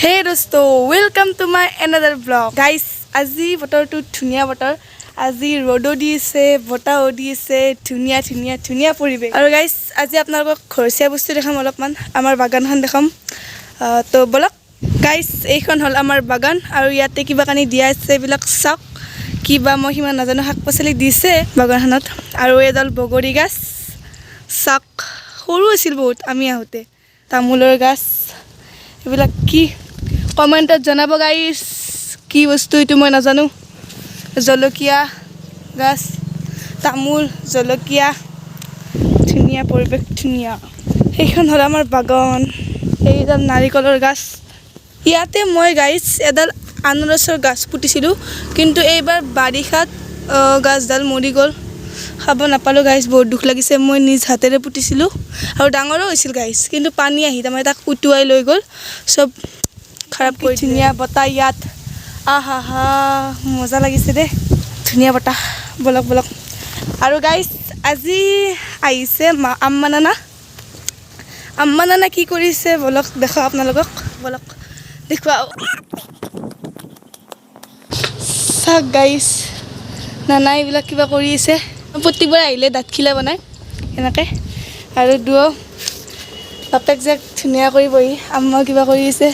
Hey dosto, welcome to my another vlog. Guys, আজি বতৰটো ধুনীয়া বতৰ। আজি ৰ'দো দিছে, বতাহো দিছে, ধুনীয়া পৰিৱেশ। আৰু গাইস, আজি আপোনালোকক ঘৰচীয়া বস্তু দেখাম অলপমান, আমাৰ বাগানখন দেখাম। তো বলক গাইস, এইখন হ'ল আমাৰ বাগান আৰু ইয়াতে কিবা কানি দিয়া আছে, এইবিলাক চাওক। কিবা মই সিমান নাজানো, শাক পাচলি দিছে বাগানখনত। আৰু এডাল বগৰী গাছ চাওক, সৰু আছিল বহুত আমি আহোঁতে। তামোলৰ গাছ, এইবিলাক কি কমেণ্টত জনাব গাইছ, কি বস্তু এইটো মই নাজানো। জলকীয়া গাছ, তামোল, জলকীয়া, ধুনীয়া পৰিৱেশ, ধুনীয়া। সেইখন হ'ল আমাৰ বাগান। এইডাল নাৰিকলৰ গাছ। ইয়াতে মই গাইছ এডাল আনাৰসৰ গাছ পুতিছিলোঁ, কিন্তু এইবাৰ বাৰিষাত গাছডাল মৰি গ'ল, খাব নাপালোঁ গাইছ। বহুত দুখ লাগিছে। মই নিজ হাতেৰে পুতিছিলোঁ আৰু ডাঙৰো হৈছিল গাইছ, কিন্তু পানী আহি তাৰমানে তাক উটুৱাই লৈ গ'ল, চব খাৰাপ কৰি। ধুনীয়া বতাহ ইয়াত, আহা হা, মজা লাগিছে দেই, ধুনীয়া বতাহ। বলক আৰু গাইছ, আজি আহিছে আম্মা নানা কি কৰিছে বলক দেখাওঁ আপোনালোকক। বলক দেখুৱাওঁ, চাওক গাইছ, নানা এইবিলাক কিবা কৰি আছে। প্ৰত্যেকবাৰ আহিলে দাঁতখিলা বনায় এনেকৈ। আৰু দুয়ো বাপেক যে ধুনীয়া কৰি বহি আম্মা কিবা কৰি আছে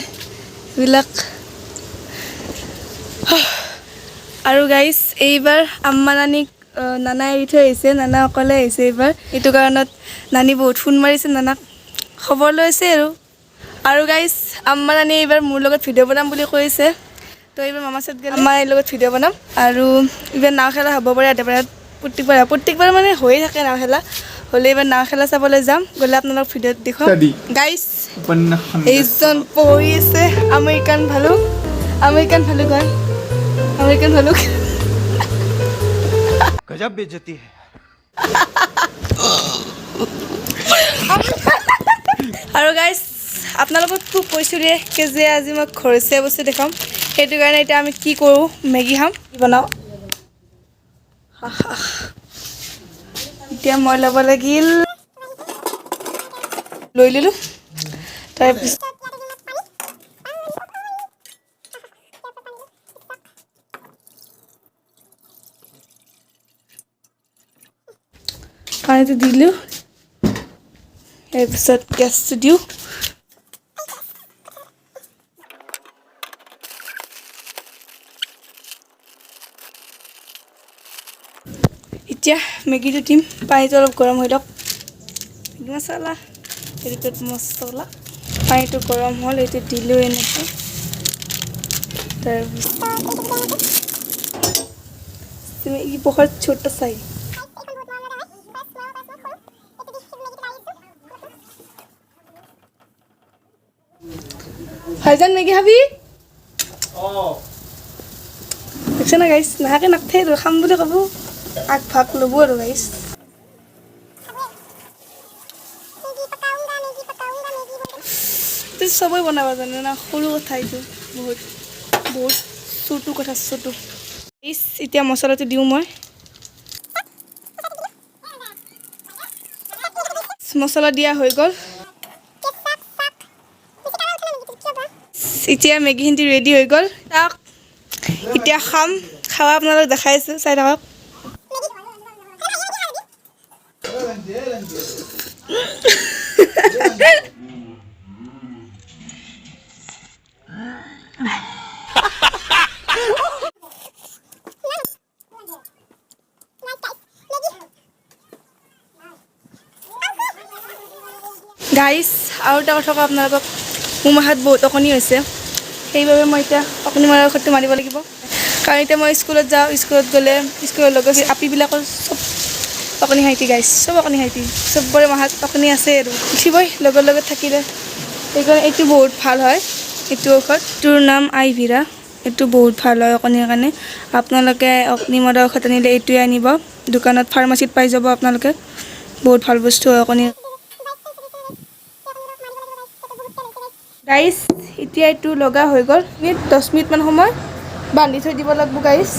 এইবিলাক। আৰু গাইছ, এইবাৰ আম্মা নানাই এৰি থৈ আহিছে, নানা অকলে আহিছে এইবাৰ। এইটো কাৰণত নানী বহুত ফোন মাৰিছে নানাক, খবৰ লৈছে আৰু গাইছ, আম্মা নানী এইবাৰ মোৰ লগত ভিডিঅ' বনাম বুলি কৈছে। তো এইবাৰ মামা চাত গ'লে আম্মাৰ লগত ভিডিঅ' বনাম। আৰু এইবাৰ নাও খেলা হ'ব পাৰে ৰাতিপুৱা, প্ৰত্যেকবাৰ মানে হৈয়ে থাকে নাও খেলা। হ'লে এইবাৰ নাও খেলা চাবলৈ যাম, গ'লে আপোনালোক ভিডিঅ'ত দেখুৱাম গাইছ। এইজন পঢ়ি আছে, আমেৰিকান ভালুক गजब बेइज्जती है। আৰু গাইছ, আপোনালোকক খুব কৈছোঁ যে আজি মই ঘৰচীয়া বস্তু দেখাম। সেইটো কাৰণে এতিয়া আমি কি কৰোঁ, মেগী খাম, বনাওঁ। এতিয়া মই ল'ব লাগিল, লৈ ল'লোঁ। তাৰপিছত পানীটো দিলোঁ, তাৰপিছত গেছটো দিওঁ। এতিয়া মেগীটো দিম, পানীটো অলপ গৰম হৈ লওক। মছলা, এইটোত মছলা, পানীটো গৰম হ'ল, এইটো দিলোঁ এনেকৈ। তাৰপিছত বহুত ছোটা চাই ভাইজান মেগী খাবি? দেখছে না গাইছ, নাহাকে নাখায় আৰু খাম বুলি ক'ব, আগ ভাগ ল'ব আৰু গাইছ। চবেই বনাব জানে না, সৰু কথা এইটো, বহুত চুটু কথা, চুটু। এতিয়া মছলাটো দিওঁ মই। মছলা দিয়া হৈ গ'ল। এতিয়া মেগীখিনি ৰেডি হৈ গ'ল। তাক এতিয়া খাম, খাৱা আপোনালোক দেখাই আছোঁ, চাই থাকক। গাইছ, আৰু এটা কথা কওঁ আপোনালোকক, মোৰ মাহত বহুত অকণি হৈছে, সেইবাবে মই এতিয়া অকণি মৰাৰ ঔষধটো মাৰিব লাগিব। কাৰণ এতিয়া মই স্কুলত যাওঁ, স্কুলত গ'লে স্কুলৰ লগৰ আপিবিলাকৰ চব অকণি হাইটি গাইছ, চব অকণি হাইটি, চবৰে মাহত অকণি আছে আৰু উঠিবই লগৰ লগত থাকিলে। সেইকাৰণে এইটো বহুত ভাল হয়, এইটো ঔষধ, এইটোৰ নাম আইভিৰা। এইটো বহুত ভাল হয় অকণিৰ কাৰণে। আপোনালোকে অকণি মৰা ঔষধ আনিলে এইটোৱে আনিব, দোকানত ফাৰ্মাচীত পাই যাব আপোনালোকে, বহুত ভাল বস্তু হয় অকণিৰ। গাইছ, এতিয়া এইটো লগা হৈ গ'ল, 10 মিনিটমান সময় বান্ধি থৈ দিব লাগিব গাইছ,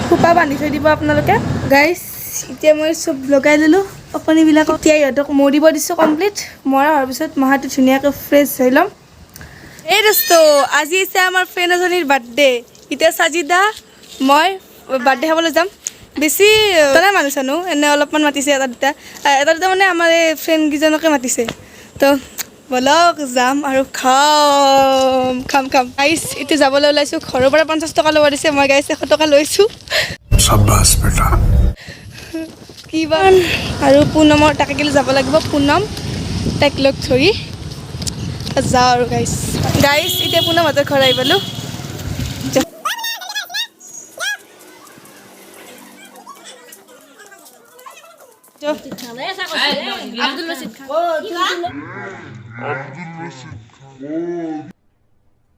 খোপা বান্ধি থৈ দিব আপোনালোকে। গাইছ, এতিয়া মই চব লগাই ল'লোঁ অকণিবিলাকক। এতিয়া ইহঁতক মৰিব দিছোঁ কমপ্লিট। মৰা হোৱাৰ পিছত মাহাটো ধুনীয়াকৈ ফ্ৰেছ হৈ ল'ম, এই দোস্ত আজি আছে আমাৰ ফ্ৰেণ্ড এজনীৰ বাৰ্থডে এতিয়া সাজিদা মই বাৰ্থডে খাবলৈ যাম বেছি তনে মানুহ চানো এনে অলপমান মাতিছে এটা দুটা মানে আমাৰ এই ফ্ৰেণ্ডকেইজনকে মাতিছে তো বলক যাম আৰু খাম গাইছ এতিয়া যাবলৈ ওলাইছোঁ ঘৰৰ পৰা 50 টকা ল'ব দিছে মই গাইছ 100 টকা লৈছোঁ शाबाश बेटा কিবা আৰু পুনমৰ তাকে গেলি যাব লাগিব পুনম তাইক লগ ধৰি যাওঁ আৰু গাইছ এতিয়া পুনম হাতৰ ঘৰ আহি পালোঁ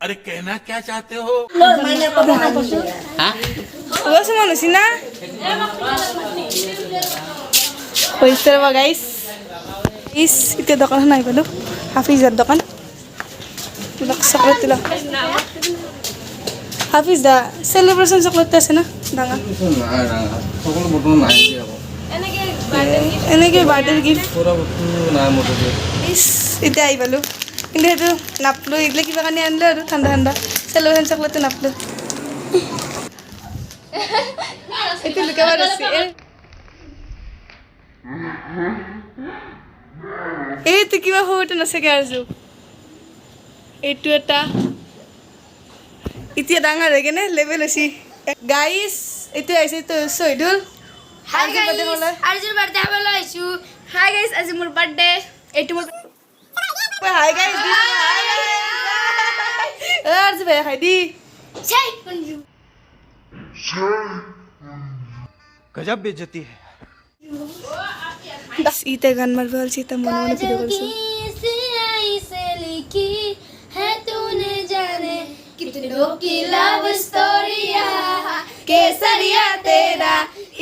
अरे कहना क्या चाहते हो গৈছোঁ মানুহ চিনা হৈছে ৰ'বা গাইছ এতিয়া দোকানখন আহি পালোঁ হাফিজাৰ দোকান চকলেট দিলা হাফিজ দা চেলিব্ৰেশ্যন চকলেট আছে না ডাঙৰ এনেকৈ বাৰ্থডে গিফ্ট এতিয়া আহি পালোঁ কিন্তু সেইটো নাপলোঁ এইগিলা কিবা কাৰণে আনিলোঁ আৰু ঠাণ্ডা চেলিব্ৰেশ্যন চকলেটটো নাপলোঁ এইটো লুকাব আছে এইটো কিবা সৰুটো নাচাগে আৰু এইটো এটা এতিয়া ডাঙৰ হৈ কেনে লেভেল হৈছে গাইছ এতিয়া আহিছে এইটো Shahidul Hi guys, Arjun birthday habolo aisu. Hi guys, আজি মোৰ birthday. এইটো মোৰ হাই গাইছ আজি ভাই খাই দি চাই কোনজু गजब बेइज्जती है ইতে গান মাৰিব ওলাইছে এতিয়া মনে মনে ভিডিঅ' কৰিছোঁ से लिखी है तूने जाने कितनों की लव स्टोरिया केसरिया तेरा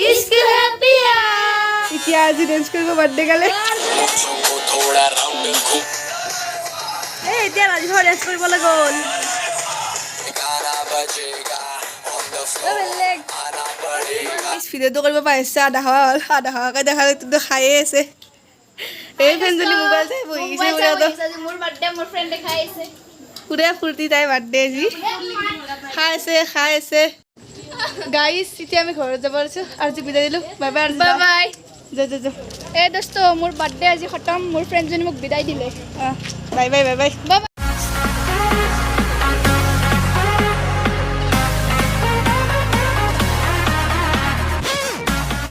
इश्क है पिया এতিয়া আজি ডেন্স কৰিব বাৰ্থডে গালে এই এতিয়া ৰাজীৱ ডেন্স কৰিবলৈ গ'ল ভিডিঅ'টো কৰিব পাৰিছে আধা হোৱাকৈ দেখালে তোতো খায়ে আছে এই ফ্ৰেণ্ডজনী মোবাইল চাই বহিছে আজি মোৰ birthday মোৰ friend দেখাই আছে পুৰা ফূৰ্তি তাই বাৰ্থডে আজি খাই আছে গাইছ এতিয়া আমি ঘৰত যাব লৈছোঁ আৰু বিদায় দিলোঁ বাই বাই বাই বাই যা এই দোস্ত মোৰ birthday আজি খতম মোৰ friend জনী মোক বিদায় দিলে বাই বাই বাই